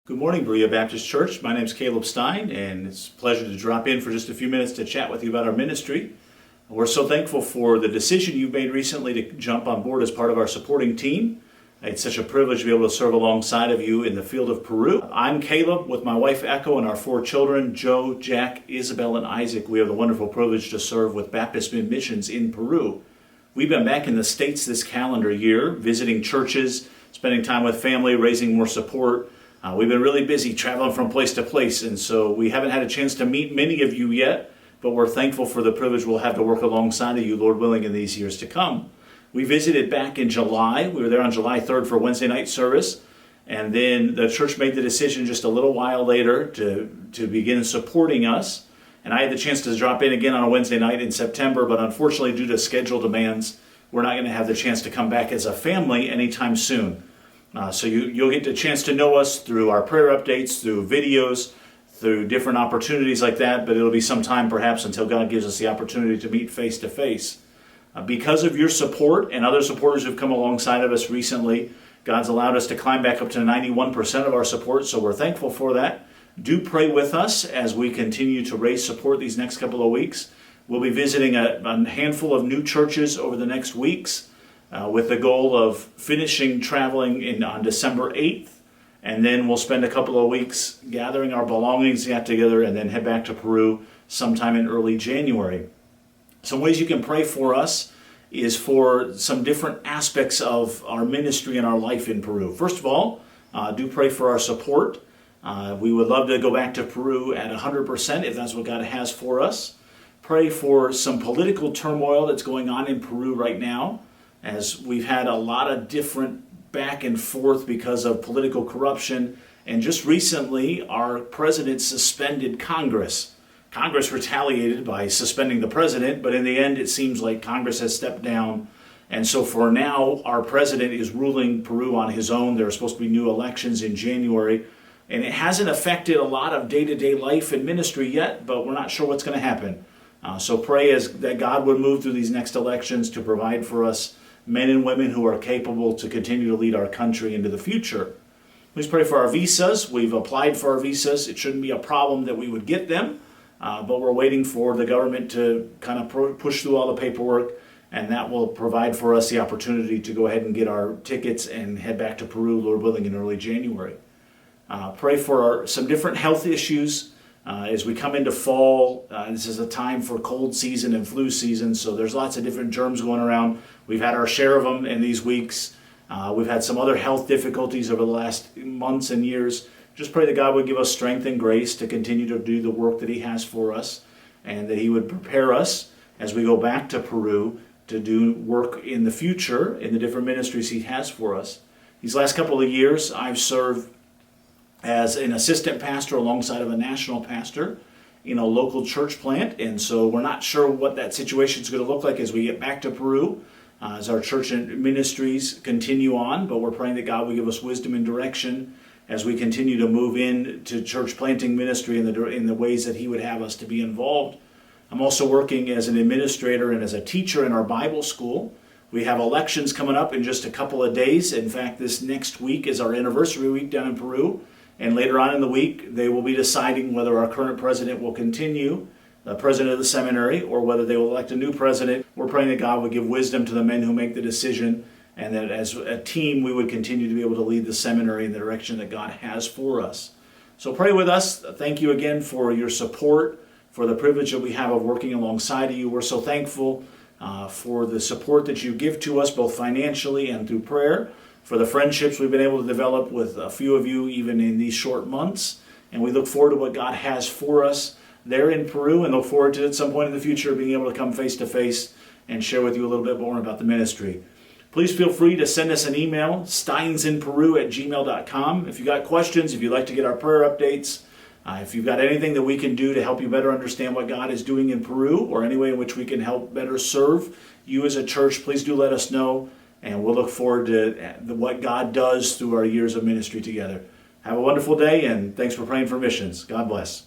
Good morning, Berea Baptist Church. My name is Caleb Stein, and it's a pleasure to drop in for just a few minutes to chat with you about our ministry. We're so thankful for the decision you've made recently to jump on board as part of our supporting team. It's such a privilege to be able to serve alongside of you in the field of Peru. I'm Caleb with my wife Echo and our 4 children, Joe, Jack, Isabel, and Isaac. We have the wonderful privilege to serve with Baptist Missions in Peru. We've been back in the States this calendar year, visiting churches, spending time with family, raising more support. We've been really busy traveling from place to place, and so we haven't had a chance to meet many of you yet, but we're thankful for the privilege we'll have to work alongside of you, Lord willing, in these years to come. We visited back in July. We were there on July 3rd for Wednesday night service, and then the church made the decision just a little while later to begin supporting us, and I had the chance to drop in again on a Wednesday night in September, but unfortunately due to schedule demands, we're not going to have the chance to come back as a family anytime soon. So you'll get the chance to know us through our prayer updates, through videos, through different opportunities like that, but it'll be some time perhaps until God gives us the opportunity to meet face to face. Because of your support and other supporters who've come alongside of us recently, God's allowed us to climb back up to 91% of our support, so we're thankful for that. Do pray with us as we continue to raise support these next couple of weeks. We'll be visiting a handful of new churches over the next weeks, with the goal of finishing traveling on December 8th, and then we'll spend a couple of weeks gathering our belongings together and then head back to Peru sometime in early January. Some ways you can pray for us is for some different aspects of our ministry and our life in Peru. First of all, do pray for our support. We would love to go back to Peru at 100% if that's what God has for us. Pray for some political turmoil that's going on in Peru right now, as we've had a lot of different back and forth because of political corruption. And just recently, our president suspended Congress. Congress retaliated by suspending the president, but in the end, it seems like Congress has stepped down. And so for now, our president is ruling Peru on his own. There are supposed to be new elections in January. And it hasn't affected a lot of day-to-day life and ministry yet, but we're not sure what's going to happen. So pray that God would move through these next elections to provide for us men and women who are capable to continue to lead our country into the future. Please pray for our visas. We've applied for our visas. It shouldn't be a problem that we would get them, but we're waiting for the government to kind of push through all the paperwork, and that will provide for us the opportunity to go ahead and get our tickets and head back to Peru, Lord willing, in early January. Pray for some different health issues. As we come into fall, this is a time for cold season and flu season, so there's lots of different germs going around. We've had our share of them in these weeks. We've had some other health difficulties over the last months and years. Just pray that God would give us strength and grace to continue to do the work that He has for us, and that He would prepare us as we go back to Peru to do work in the future in the different ministries He has for us. These last couple of years, I've served as an assistant pastor alongside of a national pastor in a local church plant, and so we're not sure what that situation is going to look like as we get back to Peru, as our church and ministries continue on, but we're praying that God will give us wisdom and direction as we continue to move into church planting ministry in the ways that He would have us to be involved. I'm also working as an administrator and as a teacher in our Bible school. We have elections coming up in just a couple of days. In fact, this next week is our anniversary week down in Peru. And later on in the week, they will be deciding whether our current president will continue, the president of the seminary, or whether they will elect a new president. We're praying that God would give wisdom to the men who make the decision, and that as a team, we would continue to be able to lead the seminary in the direction that God has for us. So pray with us. Thank you again for your support, for the privilege that we have of working alongside of you. We're so thankful for the support that you give to us, both financially and through prayer, for the friendships we've been able to develop with a few of you even in these short months. And we look forward to what God has for us there in Peru, and look forward to at some point in the future being able to come face to face and share with you a little bit more about the ministry. Please feel free to send us an email, steinsinperu@gmail.com. If you've got questions, if you'd like to get our prayer updates, if you've got anything that we can do to help you better understand what God is doing in Peru, or any way in which we can help better serve you as a church, please do let us know. And we'll look forward to what God does through our years of ministry together. Have a wonderful day, and thanks for praying for missions. God bless.